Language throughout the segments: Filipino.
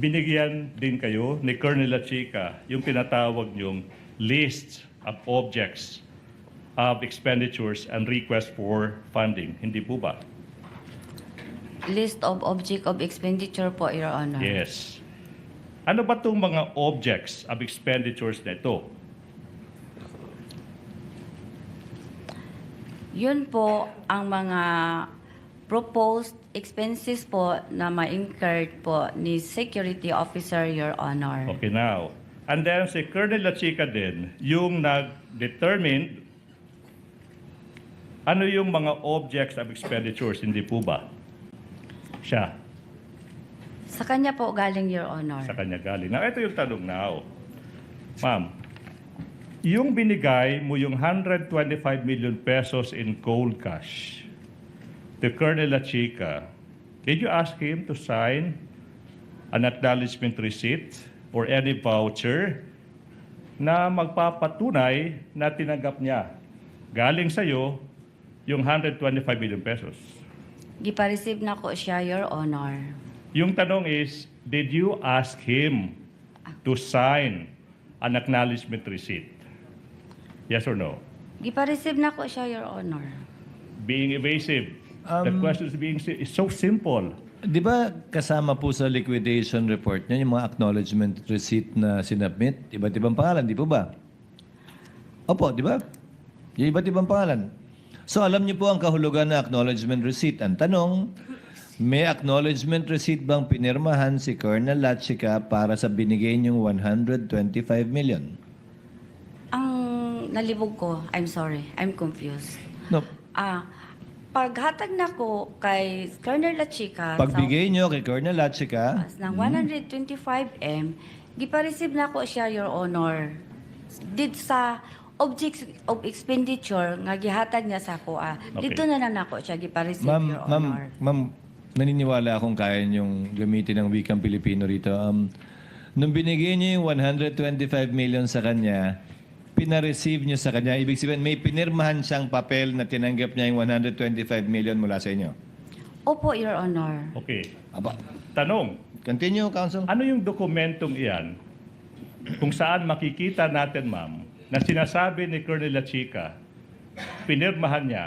binigyan din kayo ni Colonel Lachica yung tinatawag niyong list of objects of expenditures and request for funding. Hindi po ba? List of object of expenditure po, Your Honor. Yes. Ano ba itong mga objects of expenditures na ito? Yun po ang mga proposed expenses po na ma-incurred po ni Security Officer, Your Honor. Okay, now. And then si Colonel Lachica din, yung nag-determine ano yung mga objects of expenditures, hindi po ba? Siya, Sa kanya po galing, Your Honor. sa kanya galing. Now, ito yung tanong now. Ma'am, yung binigay mo yung 125 million pesos in cold cash to Colonel Lachica, did you ask him to sign an acknowledgement receipt or any voucher na magpapatunay na tinanggap niya galing sa'yo yung 125 million pesos? Gipa-receive na ko siya, Your Honor. Yung tanong is, did you ask him to sign an acknowledgement receipt? Yes or no? Gipa-receive na ko siya, Your Honor. Being evasive. The question is so simple. Di ba kasama po sa liquidation report niya yung mga acknowledgement receipt na sinubmit? Iba't ibang pangalan, di po ba? Opo, di ba? Yung iba't ibang pangalan. So alam niyo po ang kahulugan na acknowledgement receipt. Ang tanong, may acknowledgement receipt bang pinirmahan si Colonel Lachica para sa binigay niyong 125 million? Ang nalibog ko, I'm sorry, I'm confused. No. Paghatag na ko kay Colonel Lachica Pagbigay niyo kay Colonel Lachica, ng 125M, gipa-receive na ko siya, Your Honor. Did sa objects of expenditure nga gihatag niya sa ko, Okay. dito na lang ako siya gipa-receive, Your Ma'am, Honor. naniniwala akong kaya niyong gamitin ang wikang Pilipino rito. Nung binigay niyo yung 125 million sa kanya, pina-receive niyo sa kanya. Ibig sabihin, may pinirmahan siyang papel na tinanggap niya yung 125 million mula sa inyo. Opo, Your Honor. Okay. Aba, Tanong, continue, Counsel. ano yung dokumentong iyan kung saan makikita natin, ma'am, na sinasabi ni Colonel Lachica, pinirmahan niya,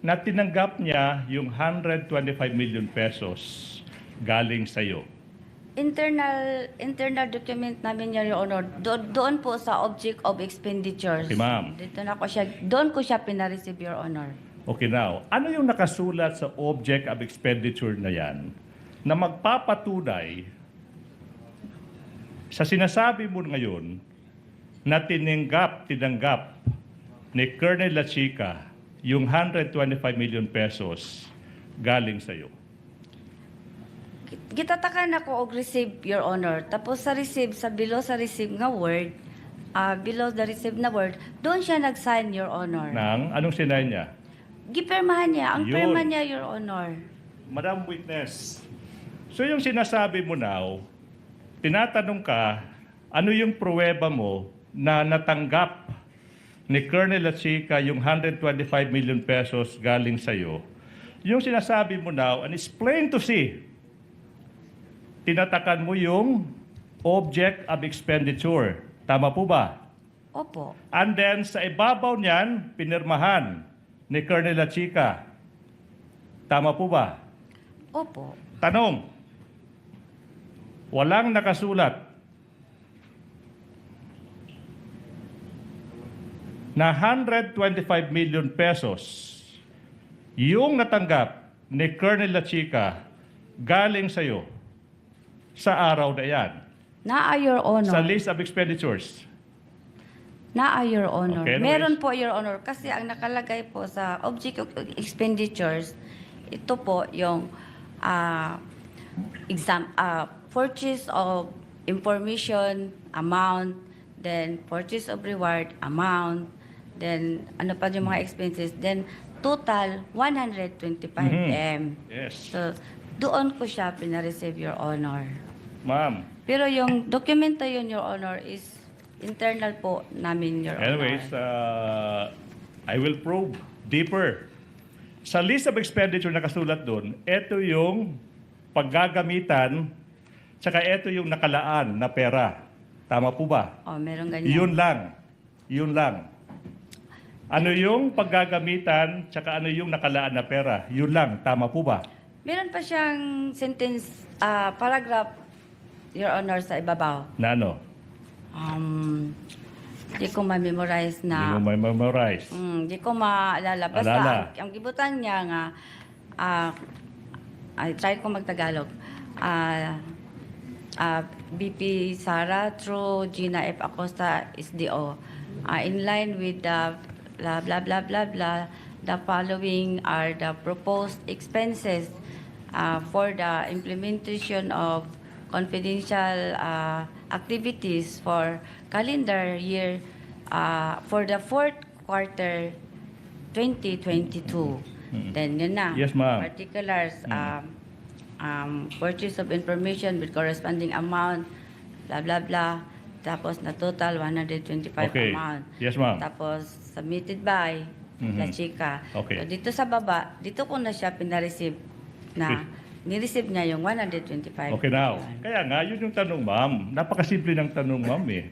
na tinanggap niya yung 125 million pesos galing sa iyo? Internal document namin, Your Honor. Doon po sa object of expenditures. Okay, ma'am. Doon ko siya pina-receive, Your Honor. Okay, now, ano yung nakasulat sa object of expenditure na yan na magpapatunay sa sinasabi mo ngayon na tinanggap ni Colonel Lachica yung 125 million pesos galing sa iyo? Gitatakan ako og receive, Your Honor. Tapos sa receive, below sa receive nga word, below the receive na word, doon siya nag-sign, Your Honor. Anong sinay niya? Gipirmahan niya. Ang Yun. pirma niya, Your Honor. Madam Witness, so yung sinasabi mo now, tinatanong ka, ano yung pruweba mo na natanggap ni Colonel Lachica yung 125 million pesos galing sa'yo? Yung sinasabi mo now, and it's plain to see, tinatakan mo yung object of expenditure. Tama po ba? Opo. And then sa ibabaw niyan, pinirmahan ni Colonel Lachica. Tama po ba? Opo. Tanong, walang nakasulat na 125 million pesos yung natanggap ni Colonel Lachica galing sa'yo sa araw na yan, Naa, Your Honor. sa list of expenditures. Naa, Your Honor. Okay, anyways. Meron po, Your Honor. Kasi ang nakalagay po sa object of expenditures, ito po yung purchase of information amount, then purchase of reward amount, then ano pa yung mga expenses, then total 125M. Yes. So, doon ko siya pina-receive, Your Honor. Ma'am, Pero yung dokumento yun, Your Honor, is internal po namin, Your anyways, Honor. I will probe deeper. Sa list of expenditure na kasulat doon, ito yung paggagamitan Tsaka ito yung nakalaan na pera. Tama po ba? Oh, meron ganyan. Yun lang. Yun lang. Ano yung paggagamitan, tsaka ano yung nakalaan na pera? Yun lang. Tama po ba? Meron pa siyang sentence, paragraph, Your Honor, sa ibabaw. Na ano? Di ko ma-memorize Hindi na. mo may memorize. Di ko maalala. Basta, Alala. ang gibutan niya nga, I try ko magtagalog. BP Sara through Gina F. Acosta SDO. In line with the blah, blah, blah, blah, blah, the following are the proposed expenses for the implementation of confidential activities for calendar year for the fourth quarter 2022. Then yun na. Yes, ma'am. Particulars, purchase of information with corresponding amount, blah, blah, blah. Tapos na total 125 Okay. amount. Yes, ma'am. Tapos submitted by La Chica. Okay. So, dito sa baba, dito ko na siya pinareceive na nireceive niya yung 125. Okay now. Kaya nga, yun yung tanong, ma'am. Napakasimple ng tanong, ma'am eh.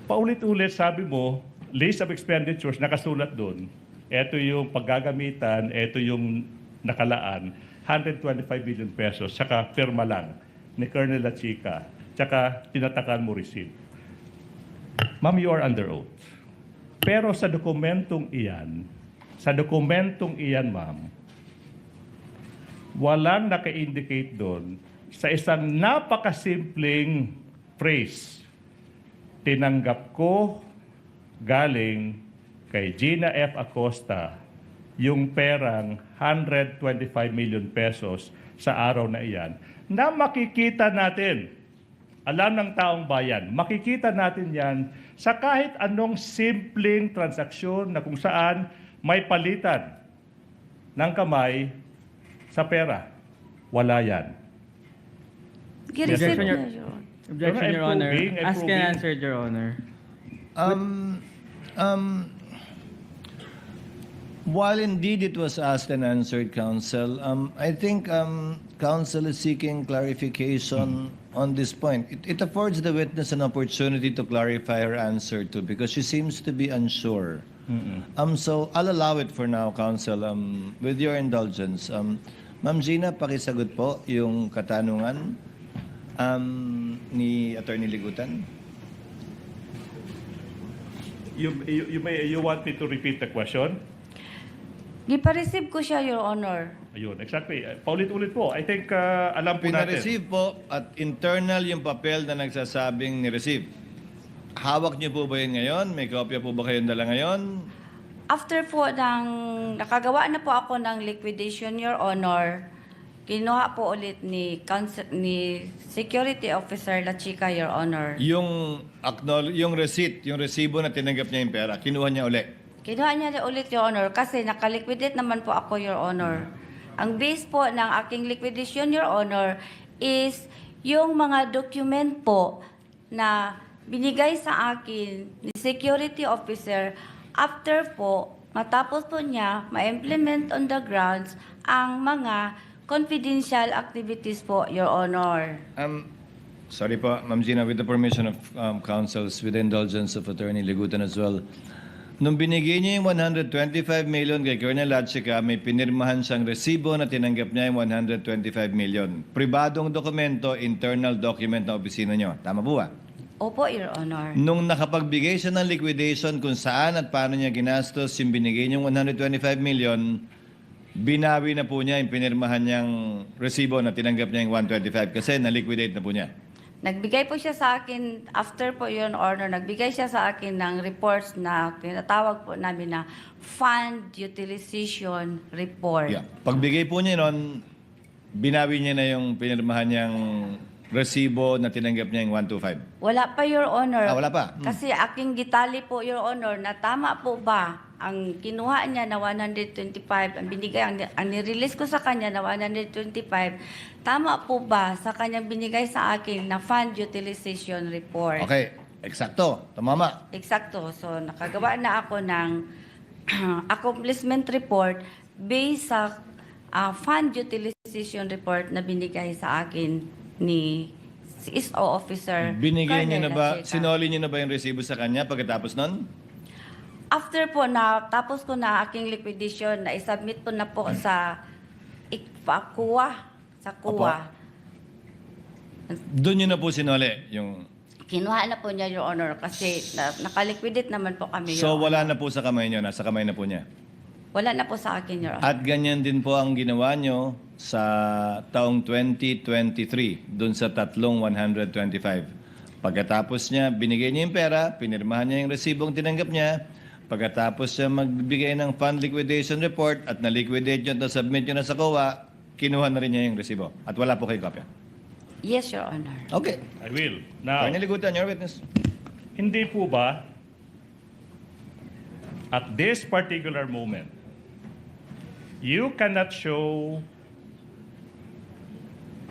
Paulit-ulit sabi mo, list of expenditures, nakasulat doon. Ito yung paggagamitan, ito yung nakalaan, 125 billion pesos, saka pirma lang ni Colonel La Chica, saka tinatakan mo receipt. Ma'am, you are under oath. Pero sa dokumentong iyan, ma'am, walang naka-indicate doon sa isang napakasimpleng phrase. Tinanggap ko galing kay Gina F. Acosta yung perang 125 million pesos sa araw na iyan na makikita natin, alam ng taong bayan, makikita natin yan sa kahit anong simpleng transaksyon na kung saan may palitan ng kamay sa pera. Wala yan. Gireceive Objection, niya Your- yun. Objection, I'm Your Honor. proving, I'm Ask and proving. answered, Your Honor. While indeed it was asked and answered, counsel, I think counsel is seeking clarification on this point. It affords the witness an opportunity to clarify her answer too, because she seems to be unsure. So I'll allow it for now, counsel. With your indulgence, Ma'am Gina, pakisagot po yung katanungan ni Attorney Ligutan. You want me to repeat the question? Gipa-receive ko siya, Your Honor. Ayun, exactly. Paulit-ulit po. I think alam po natin. Pina-receive po at internal yung papel na nagsasabing ni-receive. Hawak niyo po ba yun ngayon? May kopya po ba kayong dala ngayon? After po nakagawa na po ako ng liquidation, Your Honor, kinuha po ulit ni Security Officer La Chica, Your Honor. Yung receipt, yung resibo na tinanggap niya yung pera, kinuha niya ulit. Kinuha niya ulit, Your Honor, kasi nakaliquidate naman po ako, Your Honor. Ang base po ng aking liquidation, Your Honor, is yung mga document po na binigay sa akin ni Security Officer after po, matapos po niya ma-implement on the grounds ang mga confidential activities po, Your Honor. Sorry po, Ma'am Gina, with the permission of counsels, with the indulgence of Attorney Ligutan as well. Nung binigay niya yung 125 million kay Colonel Lachica, may pinirmahan siyang resibo na tinanggap niya yung 125 million. Pribadong dokumento, internal document na opisina niyo. Tama po ba? Opo, Your Honor. Nung nakapagbigay siya ng liquidation kung saan at paano niya ginastos yung binigay niyang 125 million, binawi na po niya yung pinirmahan niyang resibo na tinanggap niya yung 125 kasi na-liquidate na po niya. Nagbigay po siya sa akin, after po Your Honor, nagbigay siya sa akin ng reports na tinatawag po namin na Fund Utilization Report. Yeah. Pagbigay po niya nun, binawi niya na yung pinirmahan niyang resibo na tinanggap niya yung 125. Wala pa, Your Honor. Wala pa? Kasi aking gitali po, Your Honor, na tama po ba ang kinuha niya na 125, ang binigay, ang nirelease ko sa kanya na 125, tama po ba sa kanyang binigay sa akin na Fund Utilization Report? Okay, eksakto. Tamama. Eksakto. So, nakagawa na ako ng accomplishment report based sa Fund Utilization Report na binigay sa akin ni CSO officer. Binigay niyo na Colonel ba, Lacheca. sinoli niyo na ba yung resibo sa kanya pagkatapos nun? After po na tapos ko na aking liquidation, na isubmit po na po sa KUA, sa KUA. Doon niyo na po sinoli yung... Kinuha na po niya, Your Honor, kasi nakaliquidate naman po kami, Your So Honor. wala na po sa kamay niyo, nasa kamay na po niya. Wala na po sa akin, Your Honor. At ganyan din po ang ginawa nyo sa taong 2023, dun sa tatlong 125. Pagkatapos niya, binigay niya yung pera, pinirmahan niya yung resibong tinanggap niya, pagkatapos siya magbigay ng fund liquidation report at na-liquidate nyo at na-submit nyo na sa COA, kinuha na rin niya yung resibo. At wala po kayo kopya. Yes, Your Honor. Okay. I will. Now, Colonel Igutan, your witness. hindi po ba at this particular moment, you cannot show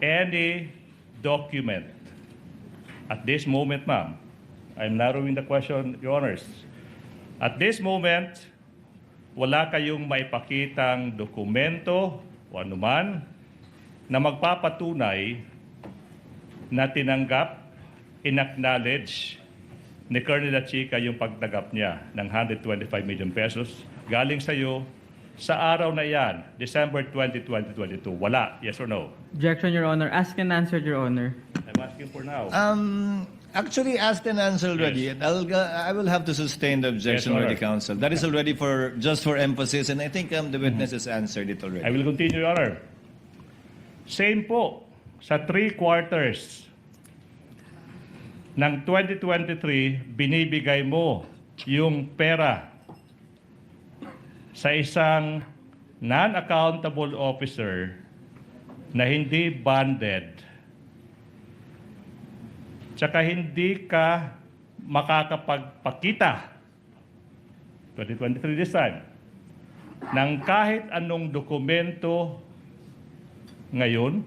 any document at this moment, ma'am. I'm narrowing the question, Your Honors. At this moment, wala kayong maipakitang dokumento o anuman na magpapatunay na tinanggap, inacknowledge ni Colonel Lacheca yung pagtanggap niya ng 125 million pesos galing sa iyo sa araw na yan, December 20, 2022. Wala. Yes or no? Objection, Your Honor. Asked and answered, Your Honor. I'm asking for now. Actually, asked and answered already. Yes. I will have to sustain the objection Yes, already, Honor. counsel. That is already just for emphasis, and I think the witness has answered it already. I will continue, Your Honor. Same po sa 3 quarters ng 2023, binibigay mo yung pera sa isang non-accountable officer na hindi bonded, tsaka hindi ka makakapagpakita, 2023 this time, ng kahit anong dokumento ngayon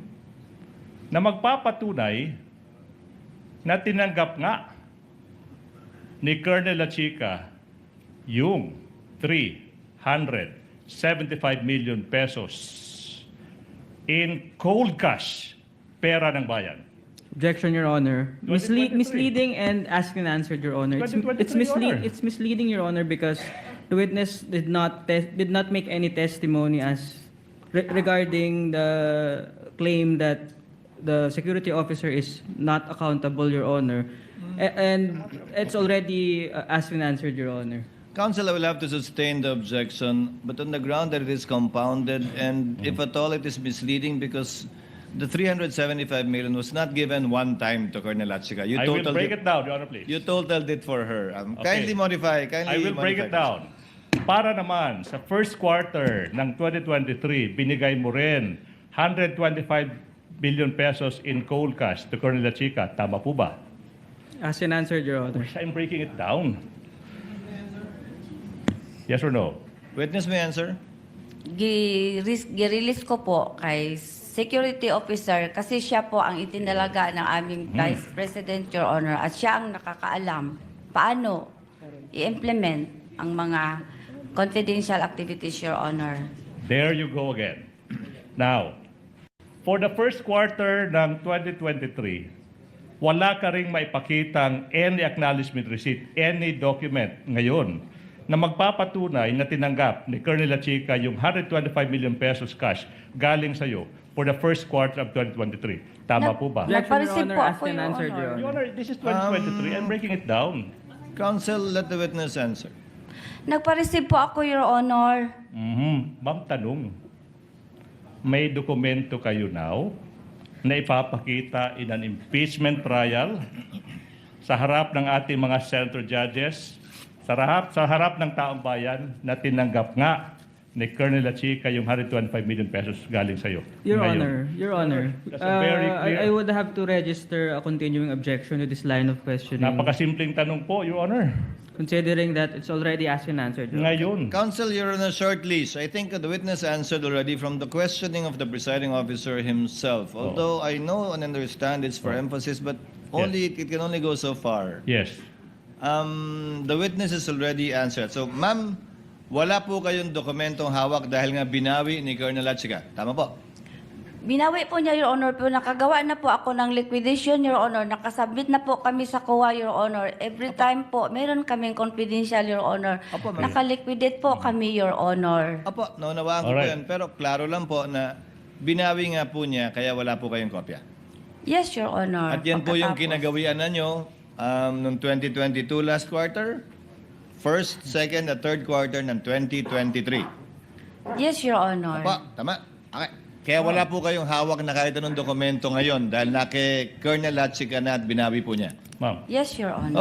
na magpapatunay na tinanggap nga ni Colonel Lacheca yung 375 million pesos in cold cash, pera ng bayan. Objection, Your Honor. 2023. Misleading and asked and answered, Your Honor. 2023, Your Honor. It's misleading, Your Honor, because the witness did not make any testimony as regarding the claim that the security officer is not accountable, Your Honor. And it's already asked and answered, Your Honor. Counsel, I will have to sustain the objection, but on the ground that it is compounded, and if at all it is misleading, because the 375 million was not given one time to Colonel Lacheca. I will break it down, Your Honor, please. You totaled it for her. Okay. Kindly modify. I will break it down. Para naman sa first quarter ng 2023, binigay mo rin 125 billion pesos in cold cash to Colonel Lacheca. Tama po ba? Asked and answered, Your Honor. I'm breaking it down. Yes or no? Witness may answer. Girelease ko po kay security officer kasi siya po ang itinalaga ng aming Vice President, Your Honor, at siya ang nakakaalam paano i-implement ang mga confidential activities, Your Honor. There you go again. Now, for the first quarter ng 2023, wala ka ring maipakitang any acknowledgement receipt, any document ngayon na magpapatunay na tinanggap ni Colonel Lacheca yung 125 million pesos cash galing sa iyo for the first quarter of 2023. Tama po ba? Objection, Your Napareceive Honor. po Asked ako, and Your answered, Honor. Your Your Honor. Honor, this is 2023. I'm breaking it down. Counsel, let the witness answer. Nagpa-receive po ako, Your Honor. Ma'am, tanong. May dokumento kayo now na ipapakita in an impeachment trial sa harap ng ating mga senator judges, sa harap ng taong bayan na tinanggap nga ni Colonel Lacheca yung 125 million pesos galing sa iyo. Your Honor, That's a very clear- I would have to register a continuing objection to this line of questioning, Napakasimpleng tanong po, Your Honor. considering that it's already asked and answered, Your Honor. Ngayon, Counsel, you're on a short leash. I think the witness answered already from the questioning of the presiding officer himself. Although I know and understand it's for emphasis, but it can only go so far. yes. The witness has already answered. So, ma'am, wala po kayong dokumentong hawak dahil nga binawi ni Colonel Lacheca. Tama po? Binawi po niya, Your Honor, pero nakagawa na po ako ng liquidation, Your Honor. Nakasubmit na po kami sa COA, Your Honor. Every time po, meron kaming confidential, Your Honor. Opo, ma'am. Nakaliquidate po kami, Your Honor. Opo, naunawaan ko po Alright. yan. Pero klaro lang po na binawi nga po niya kaya wala po kayong kopya. Yes, Your Honor. At yan po yung Pagkatapos. kinagawian na nyo noong 2022 last quarter, first, second, at third quarter ng 2023. Yes, Your Honor. Opo, tama. Okay. Kaya wala po kayong hawak na kahit anong dokumento ngayon dahil na kay Colonel Lachica na at binawi po niya. Ma'am. Yes, Your Honor.